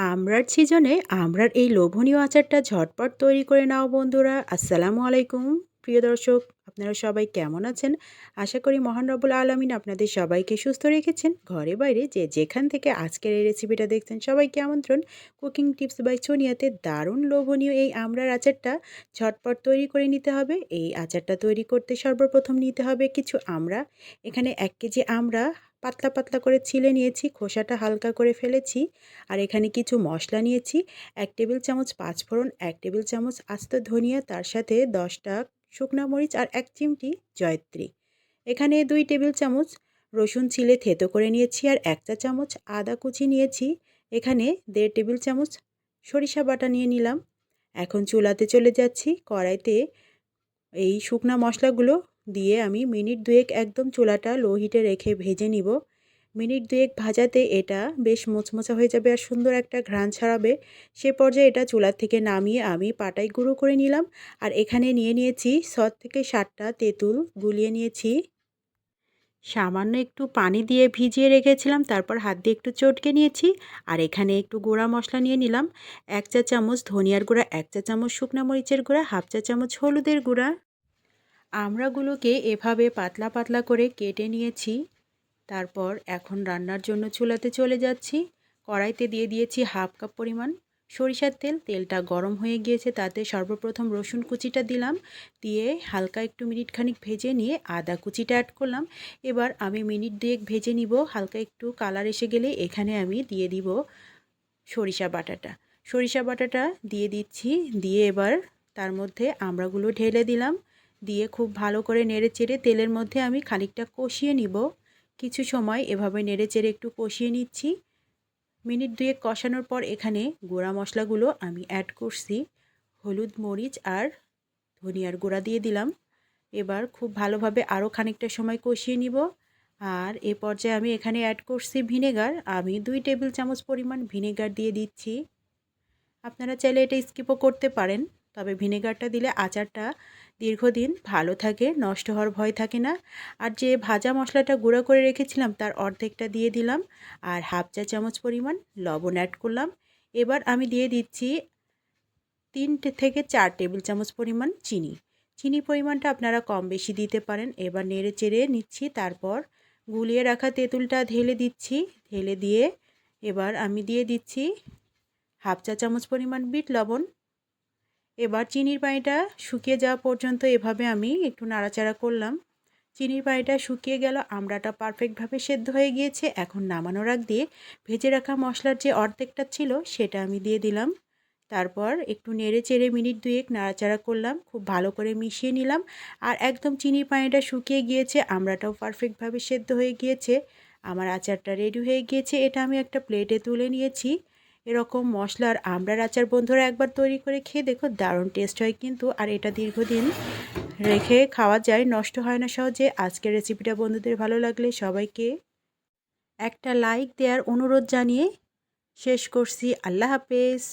আমড়ার সিজনে আমড়ার এই লোভনীয় আচারটা ঝটপট তৈরি করে নাও বন্ধুরা। আসসালামু আলাইকুম প্রিয় দর্শক, আপনারা সবাই কেমন আছেন? আশা করি মহান রব্বুল আলামিন আপনাদের সবাইকে সুস্থ রেখেছেন। ঘরে বাইরে যে যেখান থেকে আজকের এই রেসিপিটা দেখছেন সবাইকে আমন্ত্রণ। কুকিং টিপস বাই সোনিয়াতে দারুণ লোভনীয় এই আমড়ার আচারটা ঝটপট তৈরি করে নিতে হবে। এই আচারটা তৈরি করতে সর্বপ্রথম নিতে হবে কিছু আমড়া। এখানে 1 কেজি আমড়া পাতলা পাতলা করে ছিলে নিয়েছি, খোসাটা হালকা করে ফেলেছি। আর এখানে কিছু মশলা নিয়েছি, 1 টেবিল চামচ পাঁচফোড়ন, 1 টেবিল চামচ আস্ত ধনিয়া, তার সাথে 10টা শুকনা মরিচ আর 1 চিমটি জয়ত্রী। এখানে 2 টেবিল চামচ রসুন ছিলে থেতো করে নিয়েছি আর 1 চা চামচ আদা কুচি নিয়েছি। এখানে 1.5 টেবিল চামচ সরিষা বাটা নিয়ে নিলাম। এখন চুলাতে চলে যাচ্ছি। কড়াইতে এই শুকনা মশলাগুলো দিয়ে আমি মিনিট 2 একদম চুলাটা লো হিটে রেখে ভেজে নিব। মিনিট 2 ভাজাতে এটা বেশ মোচমোচা হয়ে যাবে আর সুন্দর একটা ঘ্রাণ ছাড়াবে। সে পর্যায়ে এটা চুলা থেকে নামিয়ে আমি পাটায় গুঁড়ো করে নিলাম। আর এখানে নিয়ে নিয়েছি 6 থেকে 7টা তেঁতুল গুলিয়ে নিয়েছি। সামান্য একটু পানি দিয়ে ভিজিয়ে রেখেছিলাম, তারপর হাত দিয়ে একটু চটকে নিয়েছি। আর এখানে একটু গুঁড়া মশলা নিয়ে নিলাম, 1 চা চামচ ধনিয়ার গুঁড়া, 1 চা চামচ শুকনা মরিচের গুঁড়া, হাফ চা চামচ হলুদের গুঁড়া। আমড়াগুলোকে এভাবে পাতলা পাতলা করে কেটে নিয়েছি। তারপর এখন রান্নার জন্য চুলাতে চলে যাচ্ছি। কড়াইতে দিয়ে দিয়েছি হাফ কাপ পরিমাণ সরিষার তেল। তেলটা গরম হয়ে গিয়েছে, তাতে সর্বপ্রথম রসুন কুচিটা দিলাম। দিয়ে হালকা একটু মিনিট খানিক ভেজে নিয়ে আদা কুচিটা অ্যাড করলাম। এবার আমি মিনিট 2 ভেজে নিব। হালকা একটু কালার এসে গেলে এখানে আমি দিয়ে দিব সরিষা বাটাটা। সরিষা বাটাটা দিয়ে দিচ্ছি। দিয়ে এবার তার মধ্যে আমড়াগুলো ঢেলে দিলাম। দিয়ে খুব ভালো করে নেড়েচেড়ে তেলের মধ্যে আমি খানিকটা কষিয়ে নিব। কিছু সময় এভাবে নেড়েচেড়ে একটু কষিয়ে নিচ্ছি। মিনিট 2 কষানোর পর এখানে গুঁড়া মশলাগুলো আমি অ্যাড করছি। হলুদ, মরিচ আর ধনিয়ার গুঁড়া দিয়ে দিলাম। এবার খুব ভালোভাবে আরও খানিকটা সময় কষিয়ে নিব। আর এ পর্যায়ে আমি এখানে অ্যাড করছি ভিনেগার। আমি 2 টেবিল চামচ পরিমাণ ভিনেগার দিয়ে দিচ্ছি। আপনারা চাইলে এটা স্কিপও করতে পারেন, তবে ভিনেগারটা দিলে আচারটা দীর্ঘদিন ভালো থাকে, নষ্ট হওয়ার ভয় থাকে না। আর যে ভাজা মশলাটা গুঁড়ো করে রেখেছিলাম তার অর্ধেকটা দিয়ে দিলাম। আর হাফ চা চামচ পরিমাণ লবণ অ্যাড করলাম। এবার আমি দিয়ে দিচ্ছি 3 থেকে 4 টেবিল চামচ পরিমাণ চিনি। চিনি পরিমাণটা আপনারা কম বেশি দিতে পারেন। এবার নেড়ে চেড়ে নিচ্ছি। তারপর গুলিয়ে রাখা তেঁতুলটা ঢেলে দিচ্ছি। ঢেলে দিয়ে এবার আমি দিয়ে দিচ্ছি হাফ চা চামচ পরিমাণ বিট লবণ। এবার চিনির পানিটা শুকিয়ে যাওয়া পর্যন্ত এভাবে আমি একটু নাড়াচাড়া করলাম। চিনির পানিটা শুকিয়ে গেল, আমড়াটা পারফেক্টভাবে সেদ্ধ হয়ে গিয়েছে। এখন নামানোর আগ দিয়ে ভেজে রাখা মশলার যে অর্ধেকটা ছিল সেটা আমি দিয়ে দিলাম। তারপর একটু নেড়ে চেড়ে মিনিট 2 নাড়াচাড়া করলাম, খুব ভালো করে মিশিয়ে নিলাম। আর একদম চিনির পানিটা শুকিয়ে গিয়েছে, আমড়াটাও পারফেক্টভাবে সেদ্ধ হয়ে গিয়েছে। আমার আচারটা রেডি হয়ে গিয়েছে। এটা আমি একটা প্লেটে তুলে নিয়েছি। এরকম মশলার আমড়ার আচার বন্ধুরা একবার তৈরি করে খেয়ে দেখো, দারুণ টেস্ট হয় কিন্তু। আর এটা দীর্ঘদিন রেখে খাওয়া যায়, নষ্ট হয় না সহজে। আজকের রেসিপিটা বন্ধুদের ভালো লাগলে সবাইকে একটা লাইক দেওয়ার অনুরোধ জানিয়ে শেষ করছি। আল্লাহ হাফেজ।